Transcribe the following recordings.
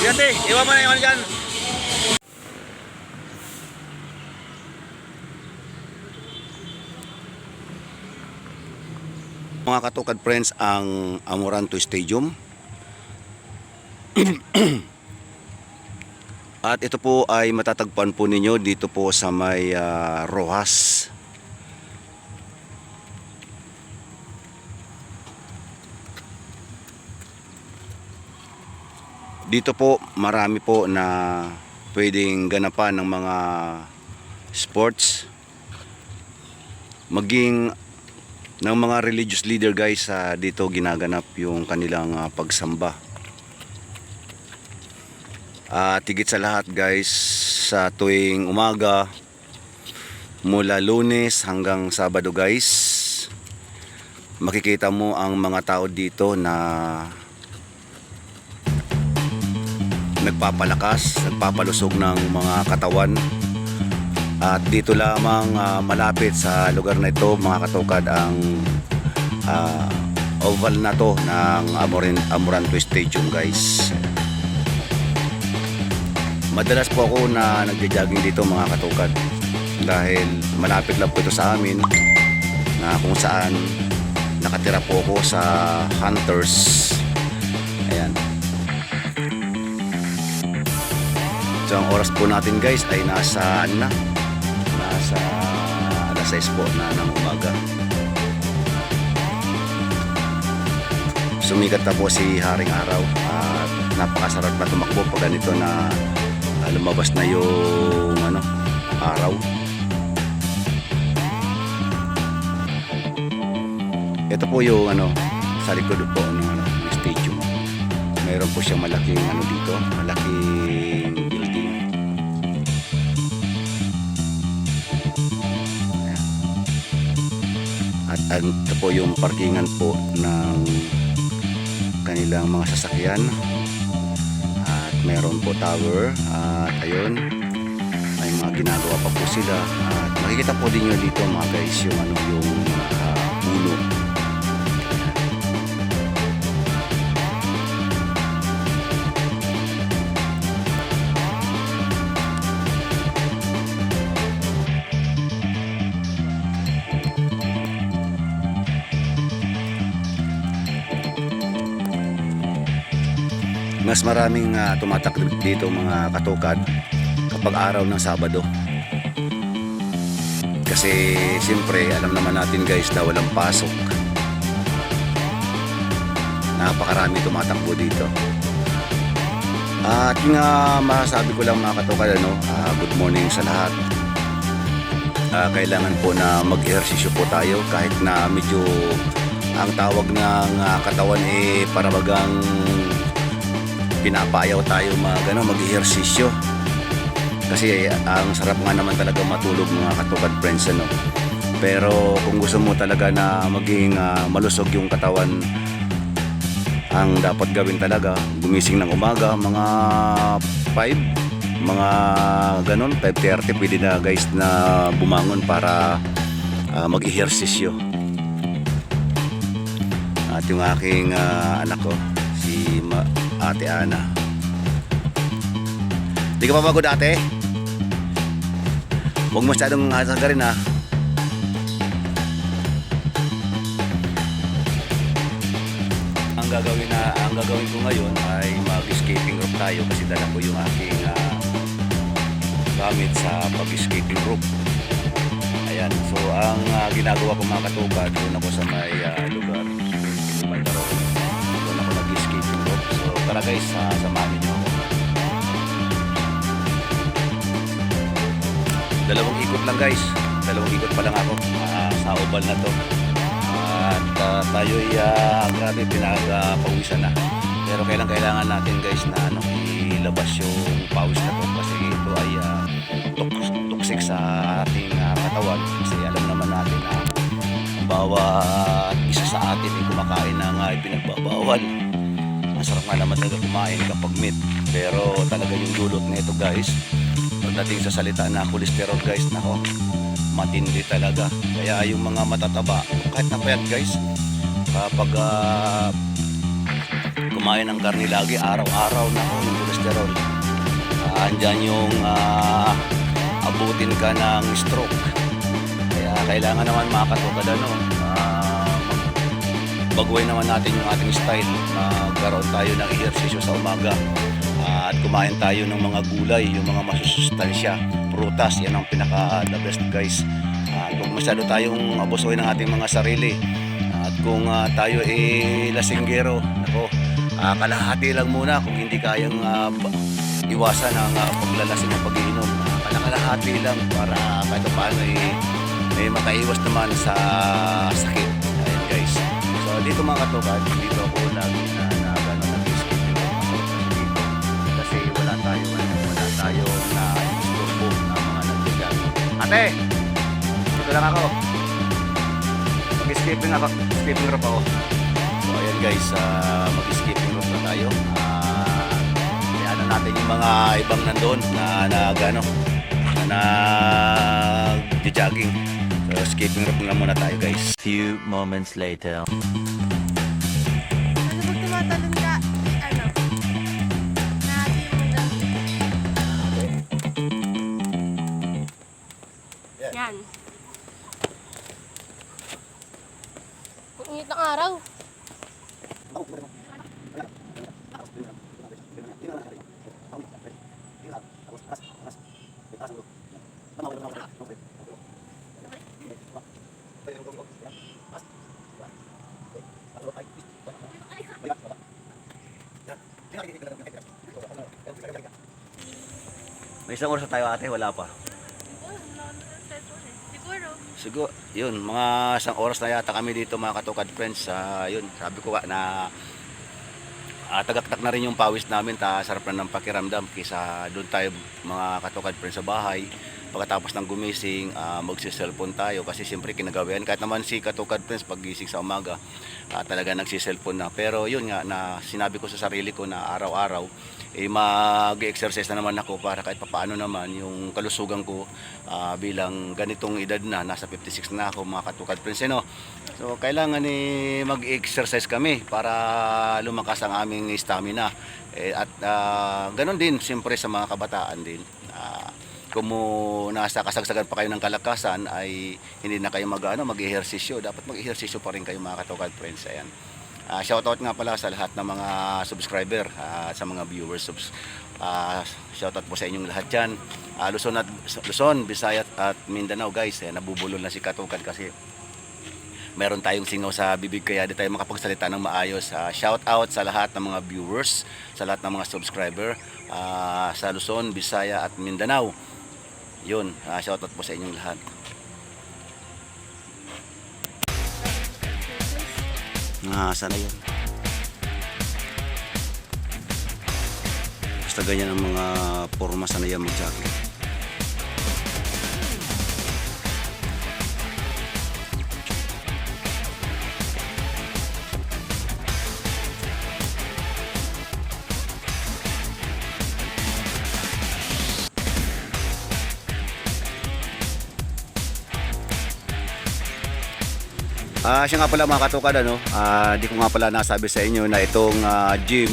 Yate, iwan mo na yung ano dyan. Mga katukad friends, ang Amoranto Stadium. At ito po ay matatagpuan po ninyo dito po sa may Rojas. Dito po marami po na pwedeng ganapan ng mga sports, maging ng mga religious leader guys. Dito ginaganap yung kanilang pagsamba. At higit sa lahat guys, sa tuwing umaga mula Lunes hanggang Sabado guys, makikita mo ang mga tao dito na nagpapalakas, nagpapalusog ng mga katawan. At dito lamang malapit sa lugar na ito mga katukad, ang oval na to ng Amoranto Stadium guys. Madalas po ako na nagja-jogging dito mga katukad, dahil malapit lang po ito sa amin, na kung saan nakatira po ako sa Hunters. Ayan. So ang oras po natin guys ay nasa alas 6 po na ng umaga. Sumikat na po si Haring Araw at napakasarap na tumakbo pag ganito na lumabas na yung araw. Ito po yung sa likod po ng stadium. Mayroon po siyang malaking dito, malaking building. Ayan. At ito po yung parkingan po ng kanilang mga sasakyan. At mayroon po tower. At ayun, may mga ginagawa pa po sila. At makikita po din nyo dito mga guys yung puno. Mas maraming tumatakbo dito mga katukad kapag araw ng Sabado. Kasi siyempre alam naman natin guys na walang pasok. Napakarami tumatakbo dito. At yung masasabi ko lang mga katukad, good morning sa lahat. Kailangan po na mag-ehersisyo po tayo, kahit na medyo ang tawag ng katawan para bagang pinapayaw tayo mag-ehersisyo. Kasi ang sarap nga naman talaga matulog mga katukad friends, Pero kung gusto mo talaga na maging malusog yung katawan, ang dapat gawin talaga, gumising ng umaga mga 5, mga 5:30 pwede na guys na bumangon para mag-ehersisyo. At yung aking anak ko, si Ate Ana. Di ka pa pagod ate? Huwag masyadong hasagarin ha. Ang gagawin ko ngayon ay mag-escaping rope tayo, kasi dala ko yung aking gamit sa pag-escaping rope. Ayan, so ang ginagawa ko mga katukad, doon ako sa may lugar doon ako nag-escaping rope. So tara guys, samahan niyo ako. Dalawang ikot lang guys, dalawang ikot pa lang ako sa oval na to. At tayo ay grabe pinagpawisan na. Pero kailangan natin guys na ilabas yung pawis na to, kasi ito ay toxic sa ating katawan. Kasi alam naman natin na bawat isa sa atin ay kumakain ng pinagbabawal. Ang sarap nga naman talaga kumain kapag meat, pero talaga yung dulot nito guys, pagdating sa salita na cholesterol guys, nako, matindi talaga. Kaya yung mga matataba, kahit na payat guys, kapag kumain ng karne lagi, araw-araw na yung cholesterol. Andyan yung abutin ka ng stroke. Kaya kailangan naman mga katokad baguhin naman natin yung ating style. Magkaroon tayo ng ehersisyo sa umaga. At kumain tayo ng mga gulay, yung mga masusustansya, prutas, yan ang pinaka the best guys. Kung masyado tayong abusuhin ng ating mga sarili, at kung tayo lasinggero, nako, kalahati lang muna kung hindi kayang iwasan ang paglalasing ng pag-iinom. Kalahati lang para kahit paano may makaiwas naman sa sakit. Ayan guys. So dito mga katokad, dito ako lagi na nag-skip dito. Kasi wala tayo na isturbo na mga nagbigan. Ate! Dito lang ako. Mag-skipping rope ako. So ayan guys, mag-skipping rope na tayo. Kaya natin yung mga ibang nandun na nag-jogging. So skipping rope na muna tayo guys. Few moments later. Ano pag tumatalon ka, yan. Ang init ng araw. May isang oras na tayo ate, wala pa. Siguro, yun, mga isang oras na yata kami dito mga katokad friends. Yun, sabi ko na tagaktak na rin yung pawis namin, sarap na ng pakiramdam kaysa doon tayo mga katokad friends sa bahay. Pagkatapos ng gumising, magsiselfone tayo kasi siyempre kinagawian. Kahit naman si katokad friends pag gising sa umaga, talaga nagsiselfone na. Pero yun nga, na sinabi ko sa sarili ko na araw-araw, mag-exercise na naman ako para kahit papaano naman yung kalusugan ko bilang ganitong edad na, nasa 56 na ako mga katokad friends. So kailangan mag-exercise kami para lumakas ang aming stamina. At ganun din siyempre sa mga kabataan din. Kung nasa kasagsagan pa kayo ng kalakasan ay hindi na kayo mag-ehersisyo. Dapat mag-ehersisyo pa rin kayo mga katokad friends. Ayan. Shoutout nga pala sa lahat ng mga subscriber at sa mga viewers. Shoutout po sa inyong lahat dyan. Luzon, Visayas at Mindanao guys. Nabubulol na si katokad kasi meron tayong singaw sa bibig kaya di tayo makapagsalita ng maayos. Shoutout sa lahat ng mga viewers, sa lahat ng mga subscriber sa Luzon, Visayas at Mindanao. Yun, shoutout po sa inyong lahat. Sana yun. Basta ganyan ang mga forma, sana yan mag-jogging. Siya nga pala mga katokad, di ko nga pala nasabi sa inyo na itong gym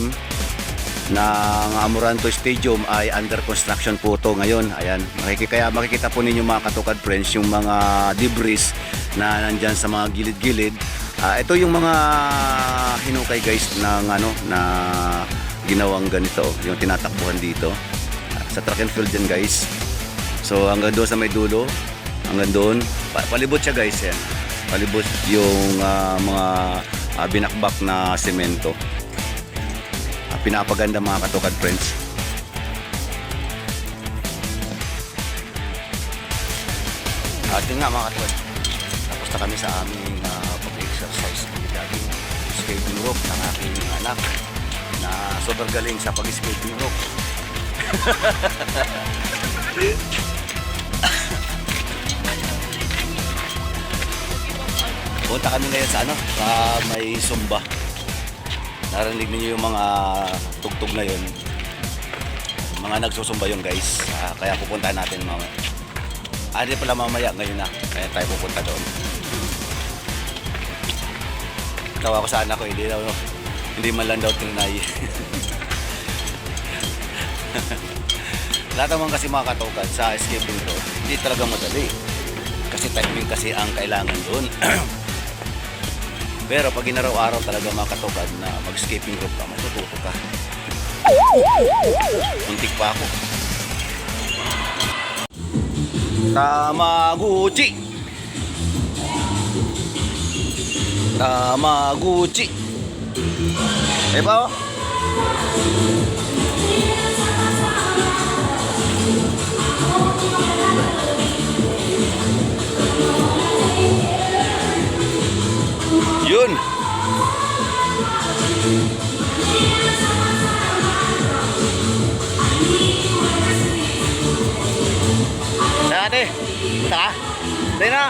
ng Amoranto Stadium ay under construction po ito ngayon. Ayan, kaya makikita po ninyo mga katokad friends yung mga debris na nandyan sa mga gilid-gilid. Ito yung mga hinukay guys ng na ginawang ganito, yung tinatakbuhan dito sa track and field yan guys. So hanggang doon sa may dulo, hanggang doon, palibot siya guys yan. Palibot yung mga binakbak na semento. Pinapaganda mga katokad friends. At yun nga mga katokad, tapos na kami sa aming pag-exercise, jogging, skating rope ng aking anak na sobrang galing sa pag-skating rope. Punta kami ngayon sa sa may Sumba. Narinig niyo yung mga tugtog na yun. Mga nagsusumba yung guys. Kaya pupunta natin mamaya. Di pala mamaya, ngayon na. Kaya tayo pupunta doon. Tawa ko sa anak ko, hindi Hindi man lang daw trinay. Lahat naman kasi mga katugad sa escape room to, hindi talaga madali. Kasi timing kasi ang kailangan doon. Pero pag inaraw-araw talaga mga katugad na mag-escaping rope ka, matututo ka. Muntik pa ako. Tamaguchi! Tamaguchi! Eh ba oh? Yun! Dati! Punta ka? Dahil na!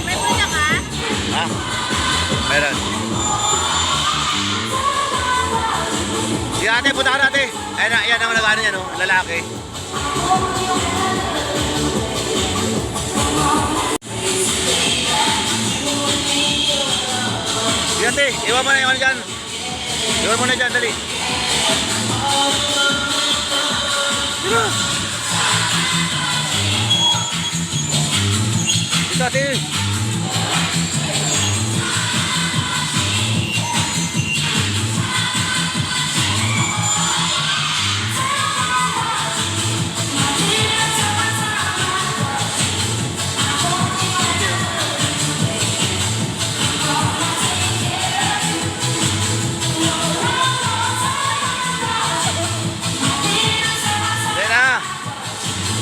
May punya ka? Ha? Meron. Si ate, punta ka na ate. Ayan na, yan ang nag-ano niya, no? Lalaki. Si ate, iwan mo na yung ano dyan. Iwan mo na dyan, dali. Tira. Ito ate.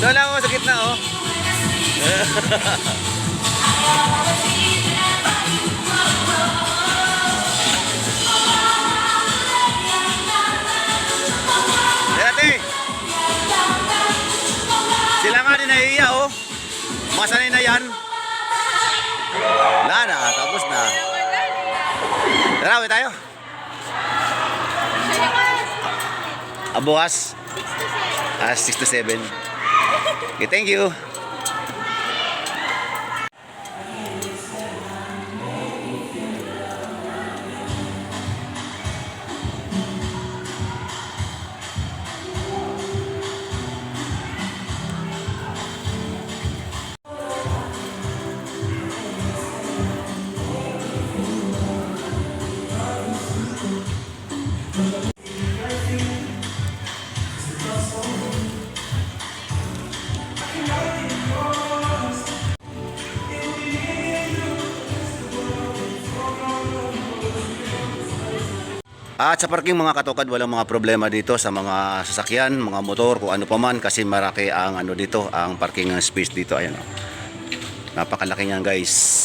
Doon lang ako sa gitna, oh. Dati. Sila nga din nahihiya, oh. Masanay na yan. Wala na, tapos na. Tara, uwi tayo. Bukas. 6 to 7. Okay, thank you. At sa parking mga katokad, walang mga problema dito sa mga sasakyan, mga motor, kung ano pa man, kasi maraki ang ano dito, ang parking space dito. Ayan, oh. Napakalaki niyan, guys.